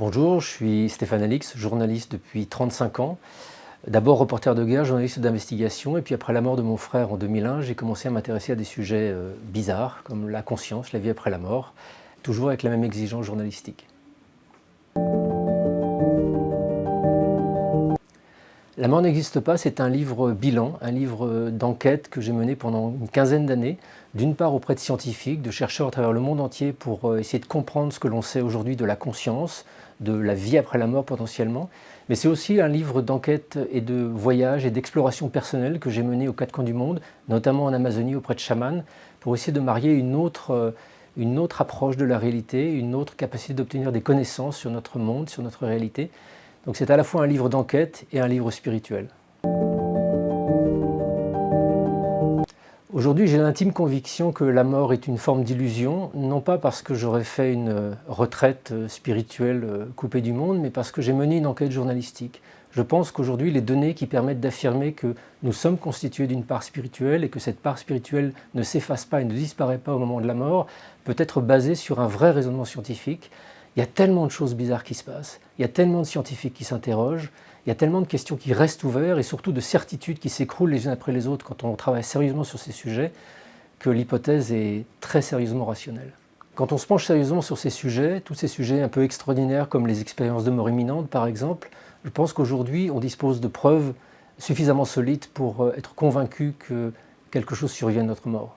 Bonjour, je suis Stéphane Alix, journaliste depuis 35 ans. D'abord reporter de guerre, journaliste d'investigation, et puis après la mort de mon frère en 2001, j'ai commencé à m'intéresser à des sujets bizarres, comme la conscience, la vie après la mort, toujours avec la même exigence journalistique. La mort n'existe pas, c'est un livre bilan, un livre d'enquête que j'ai mené pendant une quinzaine d'années, d'une part auprès de scientifiques, de chercheurs à travers le monde entier pour essayer de comprendre ce que l'on sait aujourd'hui de la conscience, de la vie après la mort potentiellement, mais c'est aussi un livre d'enquête et de voyage et d'exploration personnelle que j'ai mené aux quatre coins du monde, notamment en Amazonie auprès de chamans, pour essayer de marier une autre approche de la réalité, une autre capacité d'obtenir des connaissances sur notre monde, sur notre réalité. Donc c'est à la fois un livre d'enquête et un livre spirituel. Aujourd'hui, j'ai l'intime conviction que la mort est une forme d'illusion, non pas parce que j'aurais fait une retraite spirituelle coupée du monde, mais parce que j'ai mené une enquête journalistique. Je pense qu'aujourd'hui, les données qui permettent d'affirmer que nous sommes constitués d'une part spirituelle et que cette part spirituelle ne s'efface pas et ne disparaît pas au moment de la mort, peut être basée sur un vrai raisonnement scientifique. Il y a tellement de choses bizarres qui se passent, il y a tellement de scientifiques qui s'interrogent, il y a tellement de questions qui restent ouvertes et surtout de certitudes qui s'écroulent les unes après les autres quand on travaille sérieusement sur ces sujets, que l'hypothèse est très sérieusement rationnelle. Quand on se penche sérieusement sur ces sujets, tous ces sujets un peu extraordinaires comme les expériences de mort imminente par exemple, je pense qu'aujourd'hui on dispose de preuves suffisamment solides pour être convaincu que quelque chose survient à notre mort.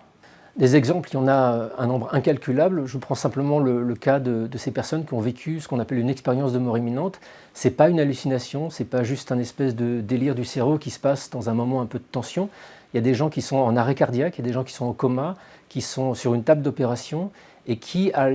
Des exemples, il y en a un nombre incalculable. Je prends simplement le cas de ces personnes qui ont vécu ce qu'on appelle une expérience de mort imminente. Ce n'est pas une hallucination, ce n'est pas juste un espèce de délire du cerveau qui se passe dans un moment un peu de tension. Il y a des gens qui sont en arrêt cardiaque, il y a des gens qui sont en coma, qui sont sur une table d'opération et qui, à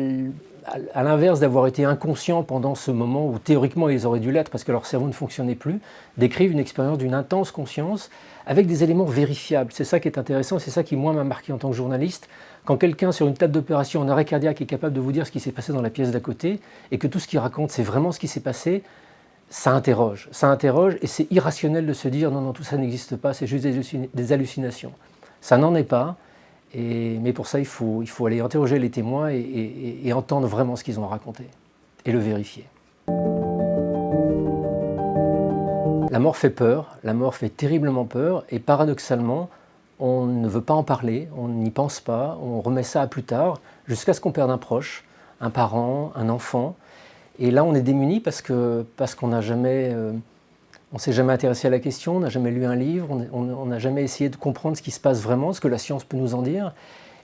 l'inverse d'avoir été inconscients pendant ce moment où théoriquement ils auraient dû l'être parce que leur cerveau ne fonctionnait plus, décrivent une expérience d'une intense conscience avec des éléments vérifiables. C'est ça qui est intéressant, c'est ça qui moi m'a marqué en tant que journaliste. Quand quelqu'un sur une table d'opération en arrêt cardiaque est capable de vous dire ce qui s'est passé dans la pièce d'à côté et que tout ce qu'il raconte c'est vraiment ce qui s'est passé, ça interroge et c'est irrationnel de se dire non, tout ça n'existe pas, c'est juste des hallucinations. Ça n'en est pas. Mais pour ça, il faut aller interroger les témoins et entendre vraiment ce qu'ils ont à raconter et le vérifier. La mort fait peur, la mort fait terriblement peur et paradoxalement, on ne veut pas en parler, on n'y pense pas, on remet ça à plus tard jusqu'à ce qu'on perde un proche, un parent, un enfant. Et là, on est démuni parce qu'on n'a jamais... On ne s'est jamais intéressé à la question, on n'a jamais lu un livre, on n'a jamais essayé de comprendre ce qui se passe vraiment, ce que la science peut nous en dire.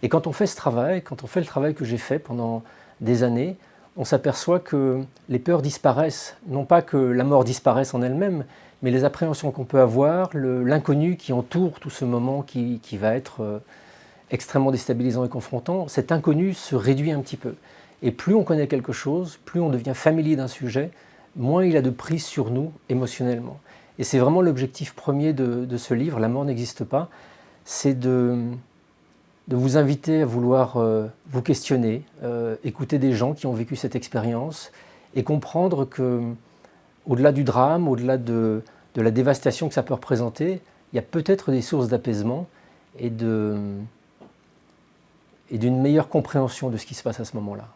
Et quand on fait ce travail, quand on fait le travail que j'ai fait pendant des années, on s'aperçoit que les peurs disparaissent. Non pas que la mort disparaisse en elle-même, mais les appréhensions qu'on peut avoir, l'inconnu qui entoure tout ce moment qui va être extrêmement déstabilisant et confrontant, cet inconnu se réduit un petit peu. Et plus on connaît quelque chose, plus on devient familier d'un sujet, moins il a de prise sur nous émotionnellement. Et c'est vraiment l'objectif premier de ce livre, La mort n'existe pas, c'est de vous inviter à vouloir vous questionner, écouter des gens qui ont vécu cette expérience et comprendre que, au-delà du drame, au-delà de la dévastation que ça peut représenter, il y a peut-être des sources d'apaisement et d'une meilleure compréhension de ce qui se passe à ce moment-là.